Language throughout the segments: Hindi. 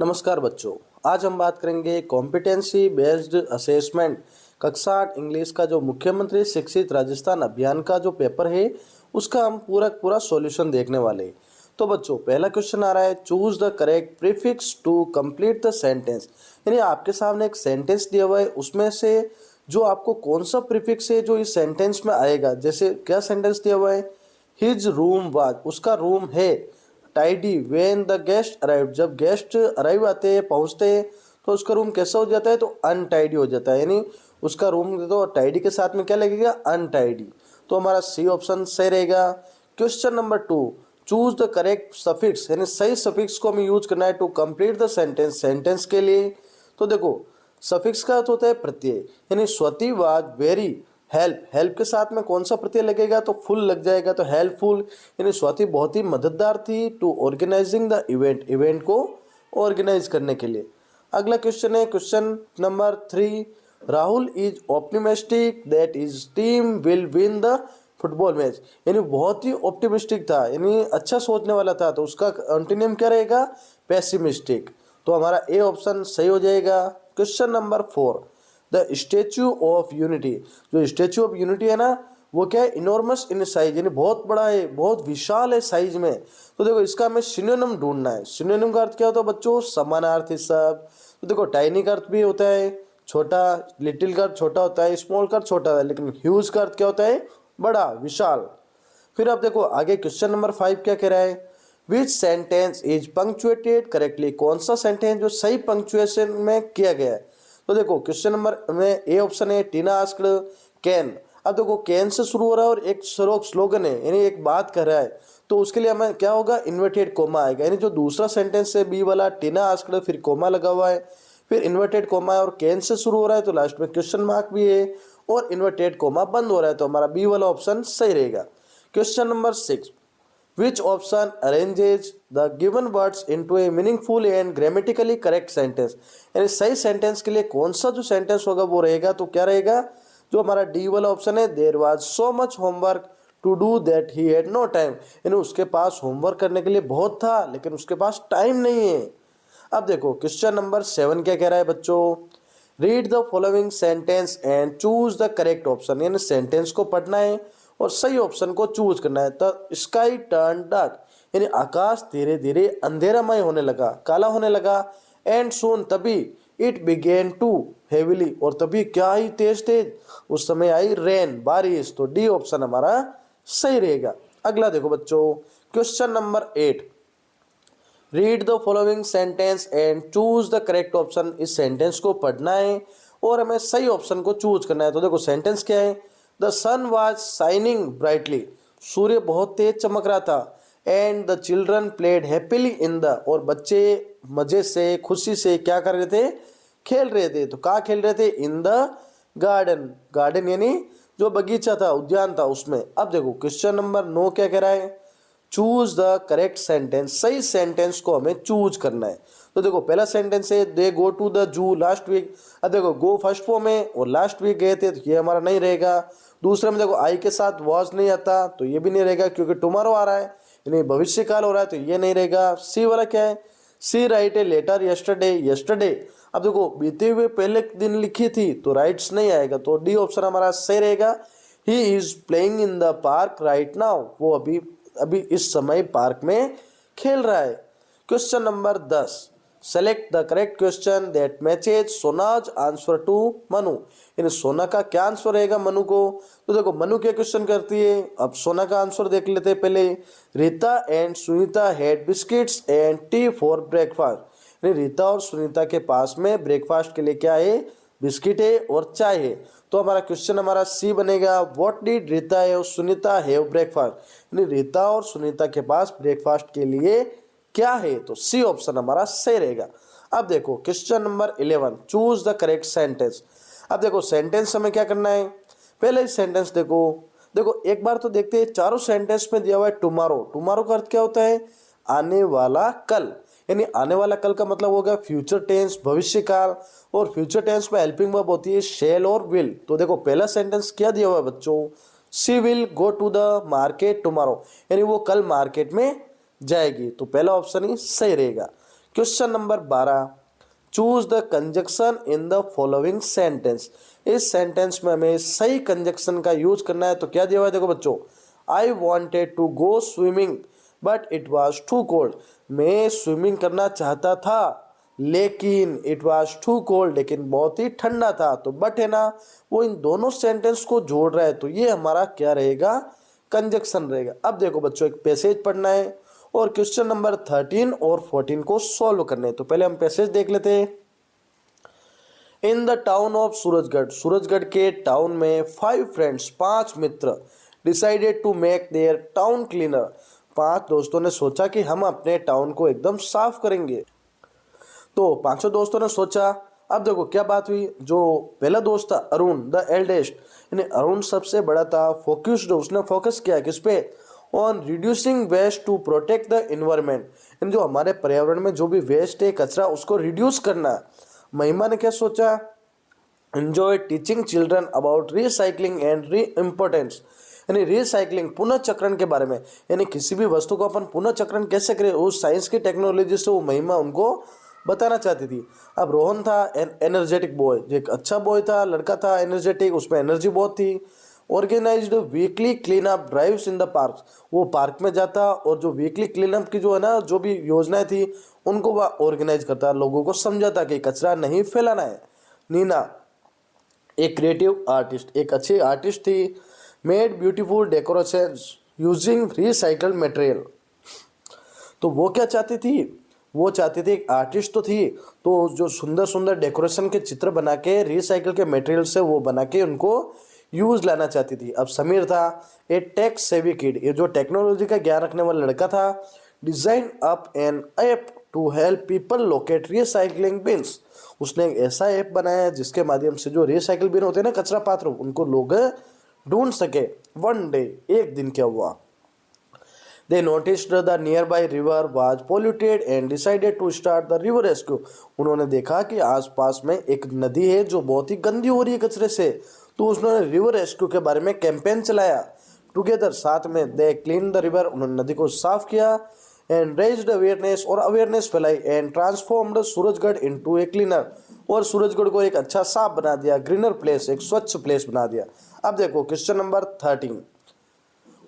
नमस्कार बच्चों। आज हम बात करेंगे कॉम्पिटेंसी बेस्ड असेसमेंट कक्षा 8 इंग्लिश का जो मुख्यमंत्री शिक्षित राजस्थान अभियान का जो पेपर है उसका हम पूरा सॉल्यूशन देखने वाले हैं। तो बच्चों पहला क्वेश्चन आ रहा है, choose the correct prefix to complete the sentence. यानी आपके सामने एक सेंटेंस दिया हुआ है, उसमें से जो आपको कौन सा प्रीफिक्स है जो इस सेंटेंस में आएगा। जैसे क्या सेंटेंस दिया हुआ है, हिज रूम वाज, उसका रूम है tidy when the guest arrive, जब गेस्ट अराइव आते हैं पहुंचते हैं तो उसका रूम कैसा हो जाता है, तो अनटाइडी हो जाता है। यानी उसका रूम तो टाइडी के साथ में क्या लगेगा, अनटाइडी। तो हमारा सी ऑप्शन सही रहेगा। Question number 2, choose the correct suffix, यानी सही सफिक्स को हमें यूज करना है to complete the sentence, sentence के लिए। तो देखो सफिक्स का अर्थ होता है प्रत्यय, यानी Swati was very help, help के साथ में कौन सा प्रत्यय लगेगा, तो फुल लग जाएगा, तो हेल्पफुल, यानी स्वाति बहुत ही मददगार थी to organising the event, event को ऑर्गेनाइज करने के लिए। अगला क्वेश्चन है question number 3, Rahul is optimistic that is team will win the football match, यानी बहुत ही ऑप्टिमिस्टिक था, यानी अच्छा सोचने वाला था, तो उसका एंटोनिम क्या रहेगा, पेसिमिस्टिक। तो हमारा ए ऑप्शन सही हो जाएगा। Question number 4, the statue of unity, जो स्टेच्यू ऑफ यूनिटी है ना वो क्या है, इनॉर्मस इन साइज, यानी बहुत बड़ा है, बहुत विशाल है साइज में। तो देखो इसका हमें सिनोनिम ढूंढना है। सिनोनिम का अर्थ क्या होता है बच्चों, समानार्थी शब्द। तो देखो टाइनी का अर्थ भी होता है छोटा, लिटिल का अर्थ छोटा होता है, स्मॉल का अर्थ छोटा होता है, लेकिन ह्यूज का अर्थ क्या होता है, बड़ा, विशाल। फिर आप देखो आगे क्वेश्चन नंबर 5 क्या कह रहा है, विच सेंटेंस इज पंक्चुएटेड करेक्टली, कौन सा सेंटेंस जो सही पंक्चुएशन में किया गया है। तो देखो क्वेश्चन नंबर में ए ऑप्शन है, टीना आस्क्ड कैन। अब देखो कैन से शुरू हो रहा है और एक स्लोगन है, यानी एक बात कर रहा है, तो उसके लिए हमें क्या होगा, इन्वर्टेड कोमा आएगा। यानी जो दूसरा सेंटेंस है बी वाला, टीना आस्क्ड फिर कोमा लगा हुआ है, फिर इन्वर्टेड कोमा है और कैन से शुरू हो रहा है, तो लास्ट में क्वेश्चन मार्क भी है और इन्वर्टेड कोमा बंद हो रहा है, तो हमारा बी वाला ऑप्शन सही रहेगा। Question number 6, which option arranges the given words into a meaningful and grammatically correct sentence, यानी सही सेंटेंस के लिए कौन सा जो सेंटेंस होगा वो रहेगा, तो क्या रहेगा, जो हमारा डी वाला ऑप्शन है, there was so much homework to do that he had no time, यानी उसके पास होमवर्क करने के लिए बहुत था लेकिन उसके पास टाइम नहीं है। अब देखो क्वेश्चन नंबर 7 क्या कह रहा है बच्चों, read the following sentence and choose the correct option, यानी सेंटेंस को पढ़ना है और सही ऑप्शन को चूज करना है। द स्काई टर्न डार्क, यानी आकाश धीरे धीरे अंधेरामय होने लगा, काला होने लगा। एंड सून, तभी, इट बिगेन टू हेविली, और तभी क्या ही तेज तेज, उस समय आई रेन, बारिश। तो डी ऑप्शन हमारा सही रहेगा। अगला देखो बच्चों question number 8, read the following sentence and choose the correct option, इस सेंटेंस को पढ़ना है और हमें सही ऑप्शन को चूज करना है। तो देखो सेंटेंस क्या है, the sun was shining brightly, सूर्य बहुत तेज चमक रहा था। And the children played happily in the, और बच्चे मजे से खुशी से क्या कर रहे थे, खेल रहे थे। तो कहाँ खेल रहे थे, इन द गार्डन, गार्डन यानी जो बगीचा था, उद्यान था उसमें। अब देखो क्वेश्चन नंबर 9 क्या कह रहा है, चूज द करेक्ट सेंटेंस, सही सेंटेंस को हमें चूज करना है। तो देखो पहला सेंटेंस है, they go to the zoo last week. अब देखो गो फर्स्ट फॉर्म है और लास्ट वीक गए थे, तो ये हमारा नहीं रहेगा। दूसरे में देखो आई के साथ वॉज नहीं आता, तो ये भी नहीं रहेगा क्योंकि टुमारो आ रहा है, यानी भविष्य काल हो रहा है, तो ये नहीं रहेगा। सी वाला क्या है, she write a letter yesterday, yesterday. अब देखो बीते हुए पहले दिन लिखी थी, तो राइट्स नहीं आएगा, तो डी ऑप्शन हमारा सही रहेगा। He is playing in the park right now, वो अभी अभी इस समय पार्क में खेल रहा है। Question number 10, select the correct question that matches Sona's answer to Manu, यानी सोना का क्या आंसर रहेगा मनु को। तो देखो मनु क्या क्वेश्चन करती है, अब सोना का आंसर देख लेते हैं पहले। Rita and Sunita had biscuits and T for breakfast, यानी रीता और सुनीता के पास में ब्रेकफास्ट के लिए क्या है, बिस्किट है और चाय है। तो हमारा क्वेश्चन हमारा सी बनेगा, व्हाट डिड रीता और सुनीता हैव ब्रेकफास्ट, यानी रीता और सुनीता के पास ब्रेकफास्ट के लिए क्या है, तो सी ऑप्शन हमारा सही रहेगा। अब देखो question number 11, choose the correct sentence. अब देखो सेंटेंस हमें क्या करना है, पहले सेंटेंस देखो, देखो एक बार तो देखते हैं, चारों सेंटेंस में दिया हुआ है टुमारो। टुमारो का अर्थ क्या होता है, आने वाला कल, यानी आने वाला कल का मतलब होगा फ्यूचर टेंस, भविष्य काल। और फ्यूचर टेंस में हेल्पिंग वर्ब होती है शेल और विल। तो देखो पहला सेंटेंस क्या दिया हुआ है बच्चों, she will go to the market tomorrow, यानी वो कल मार्केट में जाएगी, तो पहला ऑप्शन ही सही रहेगा। Question number 12, choose the conjunction in the following sentence. इस सेंटेंस में हमें सही कंजक्शन का यूज करना है। तो क्या दिया हुआ है देखो बच्चों, I wanted to go swimming but it was too cold. मैं स्विमिंग करना चाहता था लेकिन इट वॉज टू कोल्ड, लेकिन बहुत ही ठंडा था। तो बट है ना, वो इन दोनों सेंटेंस को जोड़ रहा है, तो ये हमारा क्या रहेगा, कंजक्शन रहेगा। अब देखो बच्चों, एक पैसेज पढ़ना है और क्वेश्चन नंबर 13 और 14 को सॉल्व करने हैं। तो पहले हम पैसेज देख लेते हैं। In the town of Surajgarh, Surajgarh के टाउन में 5 फ्रेंड्स, 5 मित्र, decided to make their town cleaner. 5 दोस्तों ने सोचा कि हम अपने टाउन को एकदम साफ करेंगे। तो पांचों दोस्तों ने सोचा। अब देखो क्या बात हुई, जो पहला दोस्त था अरुण द एल्डेस्ट, यानी अरुण सबसे बड़ा था, फोकस्ड, उसने फोकस किया किस पे, on reducing waste to protect the environment, यानी जो हमारे पर्यावरण में जो भी वेस्ट है, कचरा, उसको रिड्यूस करना। महिमा ने क्या सोचा, enjoy teaching children about recycling and re importance, यानी रिसाइकलिंग, पुनःचक्रण के बारे में, यानी किसी भी वस्तु को अपन पुनःचक्रण कैसे करें, उस साइंस की टेक्नोलॉजी से वो महिमा उनको बताना चाहती थी। अब रोहन था एनर्जेटिक बॉय, जो एक अच्छा बॉय था, लड़का था एनर्जेटिक, उसमें एनर्जी बहुत थी। Organised weekly clean up drives in the park, वो पार्क में जाता और जो वीकली क्लीन अप की जो है ना, जो भी योजनाएं थी उनको वह ऑर्गेनाइज करता, लोगों को समझाता कि कचरा नहीं फैलाना है। नीना एक क्रिएटिव आर्टिस्ट, एक अच्छी आर्टिस्ट थी। Made beautiful decorations using recycled material, तो वो क्या चाहती थी, वो चाहती थी, एक आर्टिस्ट तो थी, तो जो सुंदर सुंदर डेकोरेशन के चित्र बना के रिसाइकल के मटेरियल से वो बना के उनको यूज लाना चाहती थी। अब समीर था, ए टेक सेवी किड, ये जो टेक्नोलॉजी का ज्ञान रखने वाला लड़का था। Design up an app to help people locate recycling bins, उसने एक ऐसा ऐप बनाया है जिसके माध्यम से जो रिसाइकल बिन होते हैं ना, कचरा पात्र, उनको लोग ढूंढ सके। वन डे, एक दिन क्या हुआ, they noticed the nearby river was polluted and decided to start the river rescue, उन्होंने देखा कि आसपास में एक नदी है जो बहुत ही गंदी हो रही है कचरे से, तो उन्होंने रिवर रेस्क्यू के बारे में कैंपेन चलाया। टुगेदर, साथ में, दे क्लीन द रिवर, उन्होंने नदी को साफ किया। एंड रेज्ड अवेयरनेस, और अवेयरनेस फैलाई। And transformed Surajgarh into A cleaner, और सूरजगढ़ को एक अच्छा साफ बना दिया, ग्रीनर प्लेस, एक स्वच्छ प्लेस बना दिया। अब देखो question number 13,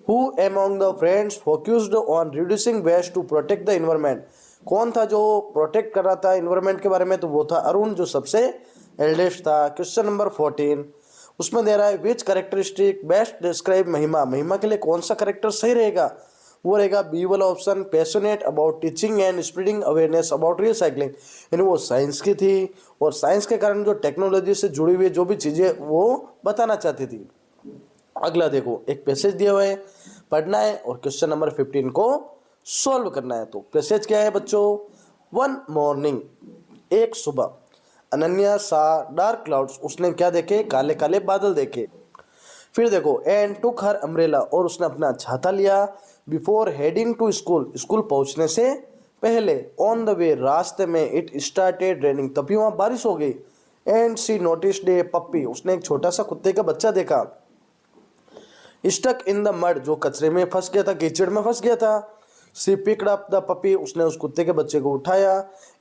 Who among the friends focused on reducing waste to protect the environment? कौन था जो प्रोटेक्ट कर रहा था इन्वायरमेंट के बारे में, तो वो था अरुण, जो सबसे एल्डेस्ट था। क्वेश्चन नंबर 14, उसमें दे रहा है विच कैरेक्टरिस्टिक बेस्ट डिस्क्राइब महिमा, महिमा के लिए कौन सा करेक्टर सही रहेगा, वो रहेगा बी वाला option, passionate about teaching and spreading awareness about recycling, यानी वो साइंस की थी और साइंस के कारण जो टेक्नोलॉजी से जुड़ी हुई जो भी चीज़ें वो बताना चाहती थी। अगला देखो, एक पैसेज दिया हुआ है, पढ़ना है और क्वेश्चन नंबर 15 को सॉल्व करना है। तो पैसेज क्या है बच्चों, वन मॉर्निंग, एक सुबह, अनन्या सा डार्क क्लाउड्स, उसने क्या देखे, काले काले बादल देखे। फिर देखो, एंड टुक हर अम्ब्रेला, और उसने अपना छाता लिया। Before heading to school, school पहुंचने से पहले। ऑन द वे, रास्ते में, इट स्टार्टेड रेनिंग, तभी वहाँ बारिश हो गई। एंड शी नोटिस्ड ए पप्पी, उसने एक छोटा सा कुत्ते का बच्चा देखा। स्टक इन द मड, जो कचरे में फंस गया था, कीचड़ में फंस गया था। She picked up the puppy, उसने उस कुत्ते के बच्चे को उठाया।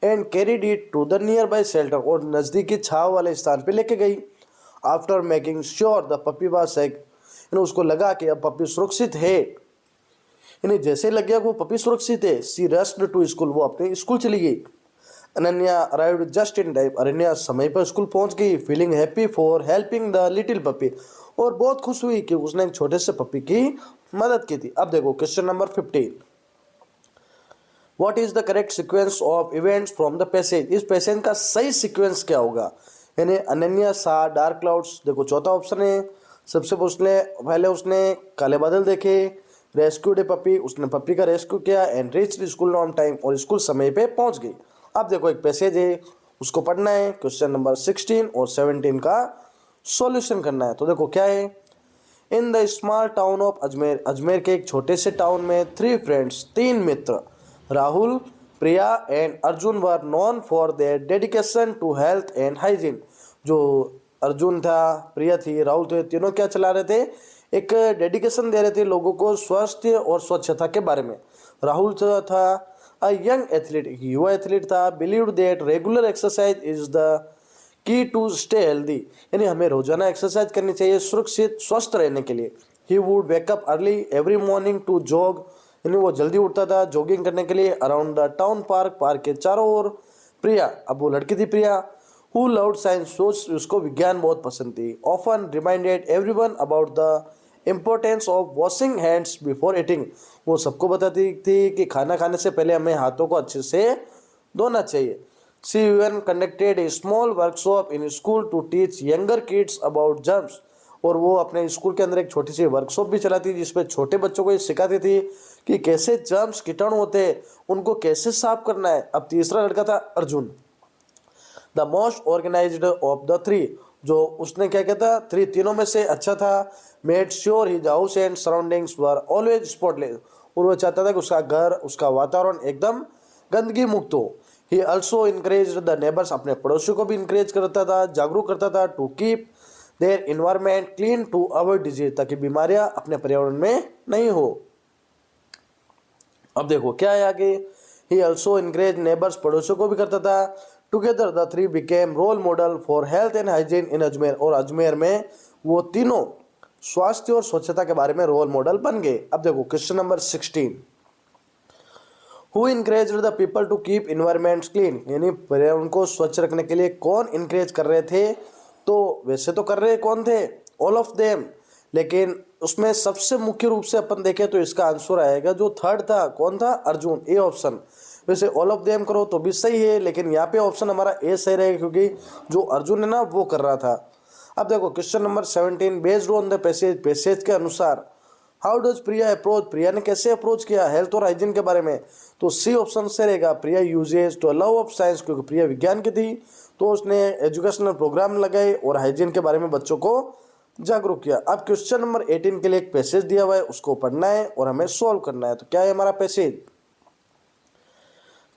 And carried it to the nearby shelter, और नज़दीकी छाव वाले स्थान पे लेके गई। After making sure the puppy was safe, उसको लगा कि अब पपी सुरक्षित है, यानी जैसे लग गया वो पपी सुरक्षित है। सी रस्ड टू स्कूल, वो अपने स्कूल चली गई। Ananya arrived just in time, Ananya समय पर स्कूल पहुंच गई। Feeling happy for helping the little puppy, और बहुत खुश हुई कि उसने एक छोटे से पपी की मदद की थी। अब देखो question number 15, what is the correct sequence of events from the passage, इस पैसेज का सही सीक्वेंस क्या होगा, यानी अनन्या सा डार्क क्लाउड्स, देखो चौथा ऑप्शन है। सबसे पहले उसने काले बादल देखे। रेस्क्यूड ए पपी, उसने पपी का रेस्क्यू किया। And reached school on time, और स्कूल समय पे पहुंच गई। अब देखो एक पैसेज है, उसको पढ़ना है। क्वेश्चन नंबर 16 और 17 का सॉल्यूशन करना है। तो देखो क्या है, in the small town of Ajmer, Ajmer के एक छोटे से टाउन में 3 फ्रेंड्स, 3 मित्र, Rahul, Priya and Arjun were known for their dedication to health and hygiene, जो अर्जुन था, प्रिया थी, राहुल थे, तीनों क्या चला रहे थे, एक डेडिकेशन दे रहे थे लोगों को स्वास्थ्य और स्वच्छता के बारे में। राहुल था अ यंग एथलीट, एक युवा एथलीट था, believe that regular exercise is the key to stay healthy, यानी हमें रोजाना एक्सरसाइज करनी चाहिए सुरक्षित स्वस्थ रहने के लिए। He would wake up early every morning to jog, यानी वो जल्दी उठता था जॉगिंग करने के लिए around the town park, park के चारों ओर। प्रिया, अब वो लड़की थी प्रिया, हु लव्ड साइंस, सोच उसको विज्ञान बहुत पसंद थी। Often reminded everyone about the importance of washing hands before eating, वो सबको बताती थी कि खाना खाने से पहले हमें हाथों को अच्छे से धोना चाहिए। She even conducted a small workshop in school to teach younger kids about germs, और वो अपने स्कूल के अंदर एक छोटी सी वर्कशॉप भी चलाती थी जिसमें छोटे बच्चों को ये सिखाती थी कि कैसे जर्म्स कीटाणु होते हैं उनको कैसे साफ करना है। अब तीसरा लड़का था Arjun, the most organised of the three, जो उसने क्या कहता तीनों में से अच्छा था। Made sure his house and surroundings were always spotless, और वो चाहता था कि उसका घर, उसका वातावरण एकदम गंदगी मुक्त हो। He also encourage the neighbours, अपने पड़ोसियों को भी इनकरेज करता था, जागरूक करता था, to keep their environment clean to avoid disease, ताकि बीमारियां अपने पर्यावरण में नहीं हो। अब देखो क्या है आगे, ही ऑल्सो इनकरेज नेबर्स, पड़ोसियों को भी करता था। Together the three became role model for health and hygiene in Ajmer, और अजमेर में वो तीनों स्वास्थ्य और स्वच्छता के बारे में रोल मॉडल बन गए। अब देखो question number 16, who encouraged the people to keep environments clean, यानी पर्यावरण को स्वच्छ रखने के लिए कौन इनकरेज कर रहे थे? तो वैसे तो कर रहे कौन थे? ऑल ऑफ देम, लेकिन उसमें सबसे मुख्य रूप से अपन देखें तो इसका आंसर आएगा जो थर्ड था, कौन था? Arjun, A option. वैसे ऑल ऑफ देम करो तो भी सही है, लेकिन यहाँ पे ऑप्शन हमारा ए सही रहेगा क्योंकि जो अर्जुन है ना वो कर रहा था। अब देखो question number 17, based on the passage, passage के अनुसार हाउ डज प्रिया अप्रोच, प्रिया ने कैसे अप्रोच किया हेल्थ और हाइजीन के बारे में? तो सी ऑप्शन से रहेगा, Priya uses to love of science, क्योंकि प्रिया विज्ञान की थी तो उसने एजुकेशनल प्रोग्राम लगाए और हाइजीन के बारे में बच्चों को जागरूक किया। अब क्वेश्चन नंबर 18 के लिए एक पैसेज दिया हुआ है, उसको पढ़ना है और हमें सॉल्व करना है। तो क्या है हमारा पैसेज?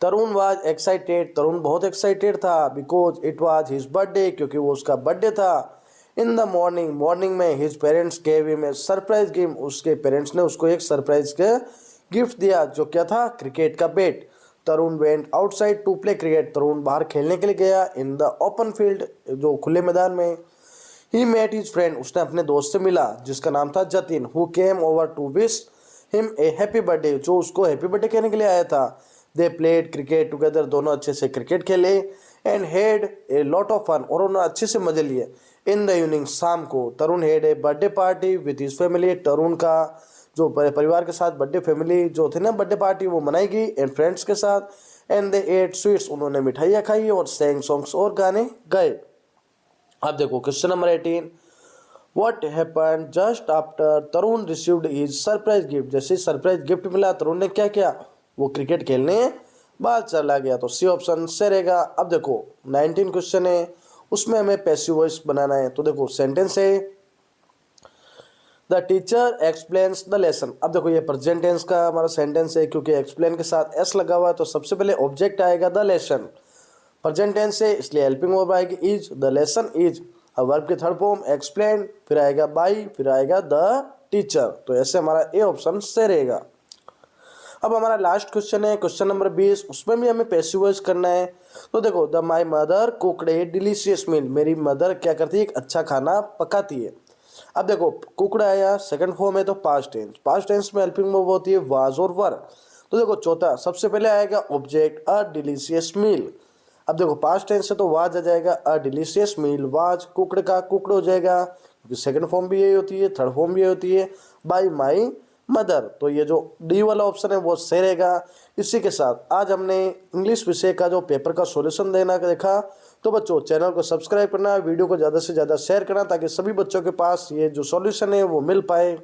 तरुण वाज एक्साइटेड, तरुण बहुत एक्साइटेड था, because it was his birthday, क्योंकि वो उसका बर्थडे था। इन द मॉर्निंग, मॉर्निंग में his parents gave him a surprise gift, उसके पेरेंट्स ने उसको एक सरप्राइज का गिफ्ट दिया, जो क्या था? क्रिकेट का bat. Tarun went outside to play cricket, Tarun बाहर खेलने के लिए गया। इन द ओपन फील्ड, जो खुले मैदान में। ही मेट हिज फ्रेंड, उसने अपने दोस्त से मिला जिसका नाम था Jatin, who came over to wish him a happy birthday, जो उसको हैप्पी बर्थडे कहने के लिए आया था। दे प्लेड क्रिकेट टुगेदर, दोनों अच्छे से क्रिकेट खेले। And had a lot of fun, और उन्होंने अच्छे से मजे लिए। इन द इवनिंग, शाम को, Tarun had a birthday party with his family, Tarun का जो परिवार के साथ बर्थडे, फैमिली जो थी ना बर्थडे पार्टी, वो मनाएगी एंड फ्रेंड्स के साथ। एंड दे एट स्वीट्स, उन्होंने मिठाइयाँ खाई और सैंग सॉन्ग्स, और गाने गाए। अब देखो question number 18, what happened just after Tarun received his surprise gift, जैसे सरप्राइज गिफ्ट मिला तरुण ने क्या किया? वो क्रिकेट खेलने बाहर चला गया। तो सी ऑप्शन से रहेगा। अब देखो 19 क्वेश्चन है, उसमें हमें पैसिव वॉइस बनाना है। तो देखो सेंटेंस है, the teacher explains the lesson. अब देखो ये प्रेजेंट टेंस का हमारा सेंटेंस है, क्योंकि एक्सप्लेन के साथ एस लगा हुआ है तो सबसे पहले ऑब्जेक्ट आएगा द लेसन। प्रेजेंट टेंस है इसलिए हेल्पिंग वर्ब आएगी इज, द लेसन इज। अब वर्ब की थर्ड फॉर्म एक्सप्लेन, फिर आएगा बाई, फिर आएगा द टीचर। तो ऐसे हमारा ए ऑप्शन से रहेगा। अब हमारा लास्ट क्वेश्चन है क्वेश्चन नंबर 20, उसमें भी हमें पैसिव वॉइस करना है। तो देखो, the my mother cooked a delicious meal, मेरी मदर क्या करती है? एक अच्छा खाना पकाती है। अब देखो कुकड आया, सेकंड फॉर्म है तो पास्ट टेंस, पास्ट टेंस में हेल्पिंग वर्ब होती है वाज और वर। तो देखो चौथा, सबसे पहले आएगा ऑब्जेक्ट अ डिलीशियस मील। अब देखो पास्ट टेंस से तो वाज आ जाएगा, a delicious meal was, cooked का कुकड हो जाएगा, क्योंकि सेकंड फॉर्म भी यही होती है, थर्ड फॉर्म भी यही होती है, बाय माई मदर। तो ये जो डी वाला ऑप्शन है वो सही रहेगा। इसी के साथ आज हमने इंग्लिश विषय का जो पेपर का सॉल्यूशन देना देखा। तो बच्चों चैनल को सब्सक्राइब करना, वीडियो को ज़्यादा से ज़्यादा शेयर करना, ताकि सभी बच्चों के पास ये जो सॉल्यूशन है वो मिल पाए।